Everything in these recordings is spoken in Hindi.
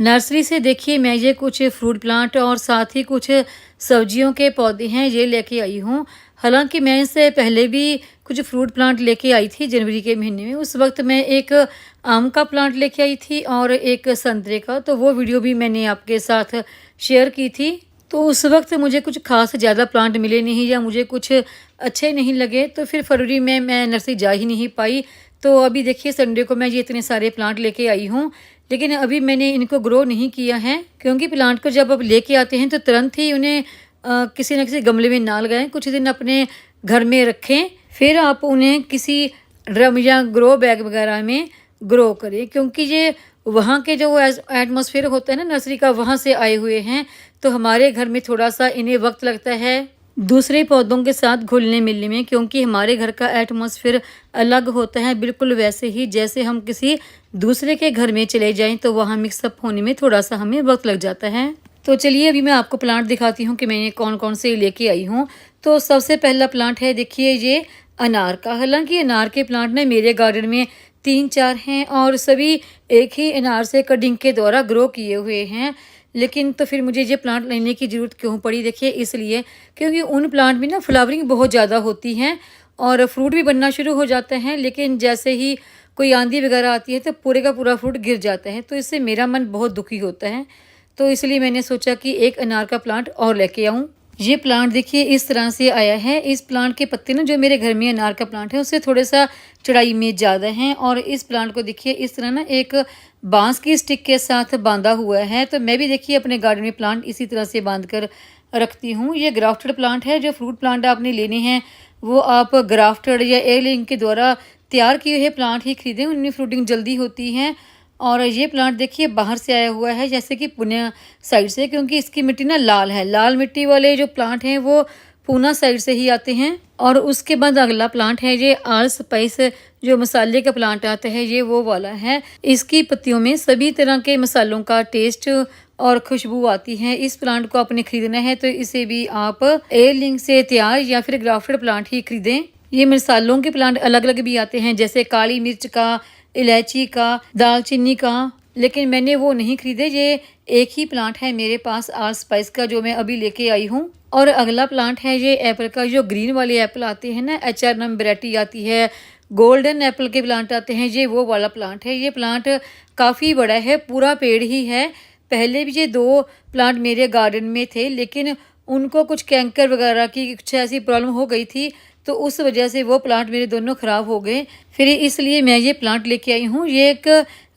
नर्सरी से देखिए मैं ये कुछ फ्रूट प्लांट और साथ ही कुछ सब्जियों के पौधे हैं ये लेके आई हूँ। हालांकि मैं इससे पहले भी कुछ फ्रूट प्लांट लेके आई थी जनवरी के महीने में। उस वक्त मैं एक आम का प्लांट लेके आई थी और एक संतरे का, तो वो वीडियो भी मैंने आपके साथ शेयर की थी। तो उस वक्त मुझे कुछ खास ज़्यादा प्लांट मिले नहीं या मुझे कुछ अच्छे नहीं लगे, तो फिर फरवरी में मैं नर्सरी जा ही नहीं पाई। तो अभी देखिए संडे को मैं ये इतने सारे प्लांट लेके आई हूँ, लेकिन अभी मैंने इनको ग्रो नहीं किया है क्योंकि प्लांट को जब आप लेके आते हैं तो तुरंत ही उन्हें किसी न किसी गमले में ना लगाएं, कुछ दिन अपने घर में रखें, फिर आप उन्हें किसी ड्रम या ग्रो बैग वगैरह में ग्रो करें, क्योंकि ये वहाँ के जो एटमॉस्फेयर होता है ना नर्सरी का, वहाँ से आए हुए हैं। तो हमारे घर में थोड़ा सा इन्हें वक्त लगता है दूसरे पौधों के साथ घुलने मिलने में, क्योंकि हमारे घर का एटमॉस्फेयर अलग होता है, बिल्कुल वैसे ही जैसे हम किसी दूसरे के घर में चले जाएं तो वहाँ मिक्सअप होने में थोड़ा सा हमें वक्त लग जाता है। तो चलिए अभी मैं आपको प्लांट दिखाती हूँ कि मैंने कौन कौन से लेके आई हूँ। तो सबसे पहला प्लांट है देखिए ये अनार का। हालांकि अनार के प्लांट ना मेरे गार्डन में 3-4 हैं और सभी एक ही अनार से कटिंग के द्वारा ग्रो किए हुए हैं। लेकिन तो फिर मुझे ये प्लांट लेने की ज़रूरत क्यों पड़ी, देखिए इसलिए क्योंकि उन प्लांट में ना फ्लावरिंग बहुत ज़्यादा होती है और फ्रूट भी बनना शुरू हो जाते हैं, लेकिन जैसे ही कोई आंधी वगैरह आती है तो पूरे का पूरा फ्रूट गिर जाता है। तो इससे मेरा मन बहुत दुखी होता है। तो इसलिए मैंने सोचा कि एक अनार का प्लांट और लेके आऊँ। ये प्लांट देखिए इस तरह से आया है। इस प्लांट के पत्ते ना जो मेरे घर में अनार का प्लांट है उससे थोड़ा सा चढ़ाई में ज़्यादा हैं और इस प्लांट को देखिए इस तरह ना एक बांस की स्टिक के साथ बांधा हुआ है। तो मैं भी देखिए अपने गार्डन में प्लांट इसी तरह से बांध कर रखती हूँ। ये ग्राफ्टेड प्लांट है। जो फ्रूट प्लांट आपने लेने हैं वो आप ग्राफ्टेड या एयरलिंग के द्वारा तैयार किए हुए प्लांट ही खरीदें, उनमें फ्रूटिंग जल्दी होती है। और ये प्लांट देखिए बाहर से आया हुआ है, जैसे कि पुणे साइड से, क्योंकि इसकी मिट्टी ना लाल है। लाल मिट्टी वाले जो प्लांट हैं वो पूना साइड से ही आते हैं। और उसके बाद अगला प्लांट है ये आल स्पाइस, जो मसाले का प्लांट आता है ये वो वाला है। इसकी पत्तियों में सभी तरह के मसालों का टेस्ट और खुशबू आती है। इस प्लांट को आपने खरीदना है तो इसे भी आप एयरलिंग से तैयार या फिर ग्राफ्टेड प्लांट ही खरीदें। ये मसालों के प्लांट अलग अलग भी आते हैं, जैसे काली मिर्च का, इलायची का, दालचीनी का, लेकिन मैंने वो नहीं खरीदे। ये एक ही प्लांट है मेरे पास आल स्पाइस का, जो मैं अभी लेके आई हूँ। और अगला प्लांट है ये एप्पल का। जो ग्रीन वाले एप्पल आते हैं ना, HRNM वैरायटी आती है, गोल्डन एप्पल के प्लांट आते हैं, ये वो वाला प्लांट है। ये प्लांट काफ़ी बड़ा है, पूरा पेड़ ही है। पहले भी ये 2 प्लांट मेरे गार्डन में थे, लेकिन उनको कुछ कैंकर वगैरह की कुछ ऐसी प्रॉब्लम हो गई थी, तो उस वजह से वो प्लांट मेरे दोनों ख़राब हो गए। फिर इसलिए मैं ये प्लांट लेके आई हूँ। ये एक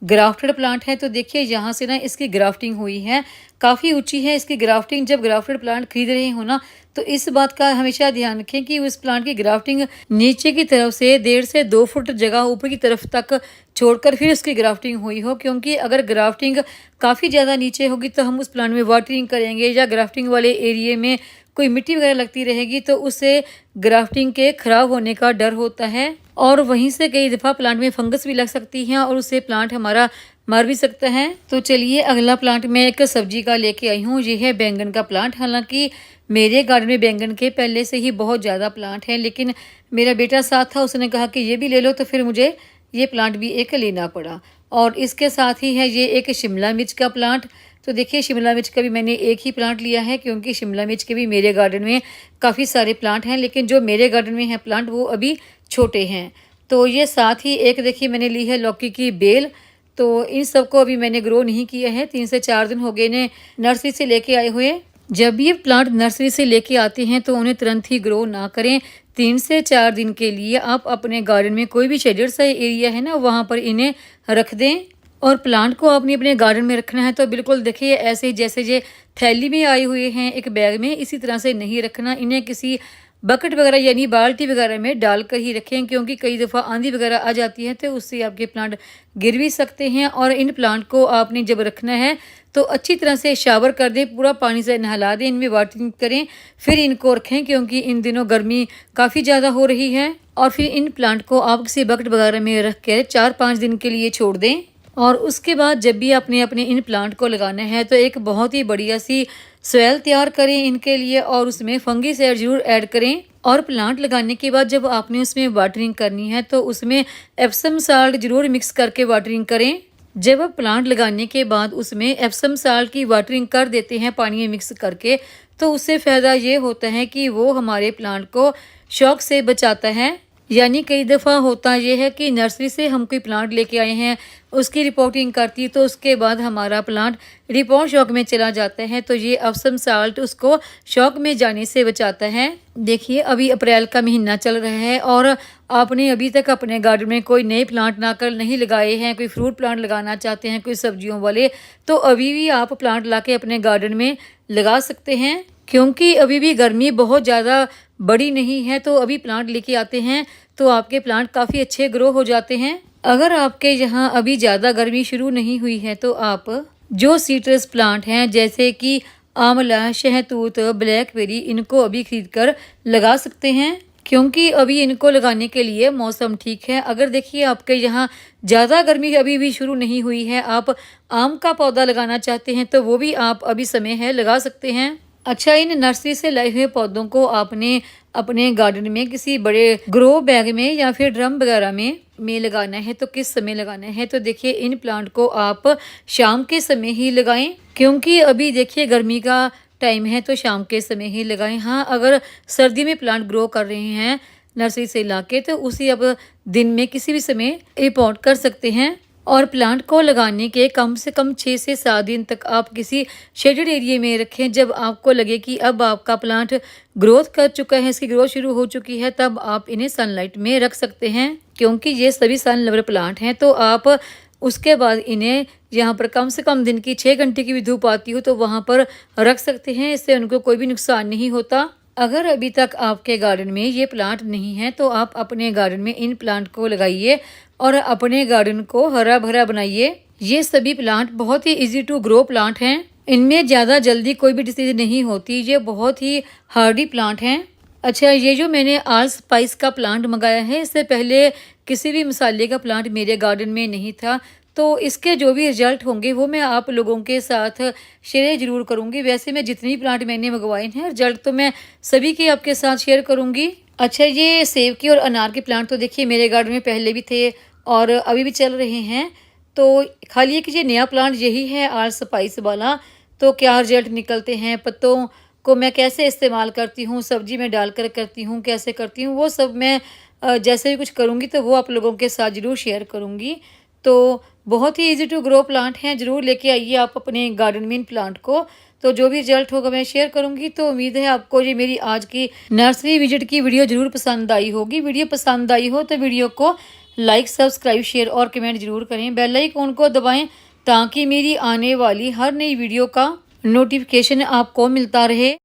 ग्राफ्टेड प्लांट है। तो देखिए यहाँ से ना इसकी ग्राफ्टिंग हुई है, काफ़ी ऊंची है इसकी ग्राफ्टिंग। जब ग्राफ्टेड प्लांट खरीद रहे हो ना तो इस बात का हमेशा ध्यान रखें कि उस प्लांट की ग्राफ्टिंग नीचे की तरफ से 1.5 से 2 फुट जगह ऊपर की तरफ तक छोड़कर फिर उसकी ग्राफ्टिंग हुई हो, क्योंकि अगर ग्राफ्टिंग काफ़ी ज़्यादा नीचे होगी तो हम उस प्लांट में वाटरिंग करेंगे या ग्राफ्टिंग वाले एरिए में कोई मिट्टी वगैरह लगती रहेगी तो उससे ग्राफ्टिंग के खराब होने का डर होता है। और वहीं से कई दफ़ा प्लांट में फंगस भी लग सकती है और उससे प्लांट हमारा मर भी सकता है। तो चलिए अगला प्लांट मैं एक सब्जी का लेके आई हूँ। ये है बैंगन का प्लांट। हालांकि मेरे गार्डन में बैंगन के पहले से ही बहुत ज़्यादा प्लांट हैं, लेकिन मेरा बेटा साथ था, उसने कहा कि ये भी ले लो, तो फिर मुझे ये प्लांट भी एक लेना पड़ा। और इसके साथ ही है ये एक शिमला मिर्च का प्लांट। तो देखिए शिमला मिर्च का भी मैंने एक ही प्लांट लिया है, क्योंकि शिमला मिर्च के भी मेरे गार्डन में काफ़ी सारे प्लांट हैं, लेकिन जो मेरे गार्डन में है प्लांट वो अभी छोटे हैं। तो ये साथ ही एक देखिए मैंने ली है लौकी की बेल। तो इन सबको अभी मैंने ग्रो नहीं किया है, 3 से 4 दिन हो गए इन्हें नर्सरी से लेके आए हुए। जब ये प्लांट नर्सरी से लेके आते हैं तो उन्हें तुरंत ही ग्रो ना करें। 3 से 4 दिन के लिए आप अपने गार्डन में कोई भी शेडेड सा एरिया है ना वहाँ पर इन्हें रख दें। और प्लांट को आपने अपने गार्डन में रखना है तो बिल्कुल देखिए ऐसे ही जैसे ये थैली में आए हुए हैं एक बैग में, इसी तरह से नहीं रखना। इन्हें किसी बकेट वगैरह यानी बाल्टी वगैरह में डाल कर ही रखें, क्योंकि कई दफ़ा आंधी वगैरह आ जाती है तो उससे आपके प्लांट गिर भी सकते हैं। और इन प्लांट को आपने जब रखना है तो अच्छी तरह से शावर कर दें, पूरा पानी से नहला दें, इनमें वाटरिंग करें, फिर इनको रखें, क्योंकि इन दिनों गर्मी काफ़ी ज़्यादा हो रही है। और फिर इन प्लांट को आप किसी बकेट वगैरह में रख कर 4-5 दिन के लिए छोड़ दें। और उसके बाद जब भी आपने अपने इन प्लांट को लगाना है तो एक बहुत ही बढ़िया सी सॉइल तैयार करें इनके लिए और उसमें फंगीसाइड जरूर ऐड करें। और प्लांट लगाने के बाद जब आपने उसमें वाटरिंग करनी है तो उसमें एप्सम साल्ट जरूर मिक्स करके वाटरिंग करें। जब आप प्लांट लगाने के बाद उसमें एप्सम साल्ट की वाटरिंग कर देते हैं पानी में मिक्स करके, तो उससे फ़ायदा ये होता है कि वो हमारे प्लांट को शॉक से बचाता है। यानी कई दफ़ा होता ये है कि नर्सरी से हम कोई प्लांट लेके आए हैं, उसकी रिपोर्टिंग करती तो उसके बाद हमारा प्लांट रिपोर्ट शॉक में चला जाता है, तो ये एप्सम साल्ट उसको शॉक में जाने से बचाता है। देखिए अभी अप्रैल का महीना चल रहा है और आपने अभी तक अपने गार्डन में कोई नए प्लांट नहीं लगाए हैं, कोई फ्रूट प्लांट लगाना चाहते हैं, कोई सब्जियों वाले, तो अभी भी आप प्लांट लाके अपने गार्डन में लगा सकते हैं, क्योंकि अभी भी गर्मी बहुत ज़्यादा बड़ी नहीं है। तो अभी प्लांट लेके आते हैं तो आपके प्लांट काफ़ी अच्छे ग्रो हो जाते हैं। अगर आपके यहाँ अभी ज़्यादा गर्मी शुरू नहीं हुई है तो आप जो सीट्रस प्लांट हैं जैसे कि आंवला, शहतूत, ब्लैकबेरी, इनको अभी खरीद कर लगा सकते हैं, क्योंकि अभी इनको लगाने के लिए मौसम ठीक है। अगर देखिए आपके यहाँ ज़्यादा गर्मी अभी भी शुरू नहीं हुई है, आप आम का पौधा लगाना चाहते हैं तो वो भी आप अभी समय है लगा सकते हैं। अच्छा, इन नर्सरी से लाए हुए पौधों को आपने अपने गार्डन में किसी बड़े ग्रो बैग में या फिर ड्रम वगैरह में लगाना है, तो किस समय लगाना है? तो देखिए इन प्लांट को आप शाम के समय ही लगाएं, क्योंकि अभी देखिए गर्मी का टाइम है तो शाम के समय ही लगाएं। हाँ, अगर सर्दी में प्लांट ग्रो कर रहे हैं नर्सरी से लाके तो उसे अब दिन में किसी भी समय रिपोर्ट कर सकते हैं। और प्लांट को लगाने के कम से कम 6 से 7 दिन तक आप किसी शेडेड एरिया में रखें। जब आपको लगे कि अब आपका प्लांट ग्रोथ कर चुका है, इसकी ग्रोथ शुरू हो चुकी है, तब आप इन्हें सनलाइट में रख सकते हैं, क्योंकि ये सभी सन लवर प्लांट हैं। तो आप उसके बाद इन्हें यहाँ पर कम से कम दिन की 6 घंटे की भी धूप आती हो तो वहाँ पर रख सकते हैं, इससे उनको कोई भी नुकसान नहीं होता। अगर अभी तक आपके गार्डन में ये प्लांट नहीं है तो आप अपने गार्डन में इन प्लांट को लगाइए और अपने गार्डन को हरा भरा बनाइए। ये सभी प्लांट बहुत ही इजी टू ग्रो प्लांट हैं, इनमें ज़्यादा जल्दी कोई भी डिसीज नहीं होती, ये बहुत ही हार्डी प्लांट हैं। अच्छा, ये जो मैंने आल स्पाइस का प्लांट मंगाया है, इससे पहले किसी भी मसाले का प्लांट मेरे गार्डन में नहीं था, तो इसके जो भी रिजल्ट होंगे वो मैं आप लोगों के साथ शेयर ज़रूर करूंगी। वैसे मैं जितनी प्लांट मैंने मंगवाए हैं रिजल्ट तो मैं सभी के आपके साथ शेयर करूंगी। अच्छा, ये सेब के और अनार के प्लांट तो देखिए मेरे गार्डन में पहले भी थे और अभी भी चल रहे हैं, तो खाली एक ये नया प्लांट यही है आल स्पाइस वाला। तो क्या रिजल्ट निकलते हैं, पत्तों को मैं कैसे इस्तेमाल करती हूँ, सब्जी में डालकर करती हूँ, कैसे करती हूँ, वो सब मैं जैसे भी कुछ करूँगी तो वो आप लोगों के साथ ज़रूर शेयर करूँगी। तो बहुत ही इजी टू ग्रो प्लांट हैं, ज़रूर लेके आइए आप अपने गार्डन में इन प्लांट को। तो जो भी रिजल्ट होगा मैं शेयर करूंगी। तो उम्मीद है आपको ये मेरी आज की नर्सरी विजिट की वीडियो ज़रूर पसंद आई होगी। वीडियो पसंद आई हो तो वीडियो को लाइक, सब्सक्राइब, शेयर और कमेंट ज़रूर करें। बेल आइकन को दबाएं ताकि मेरी आने वाली हर नई वीडियो का नोटिफिकेशन आपको मिलता रहे।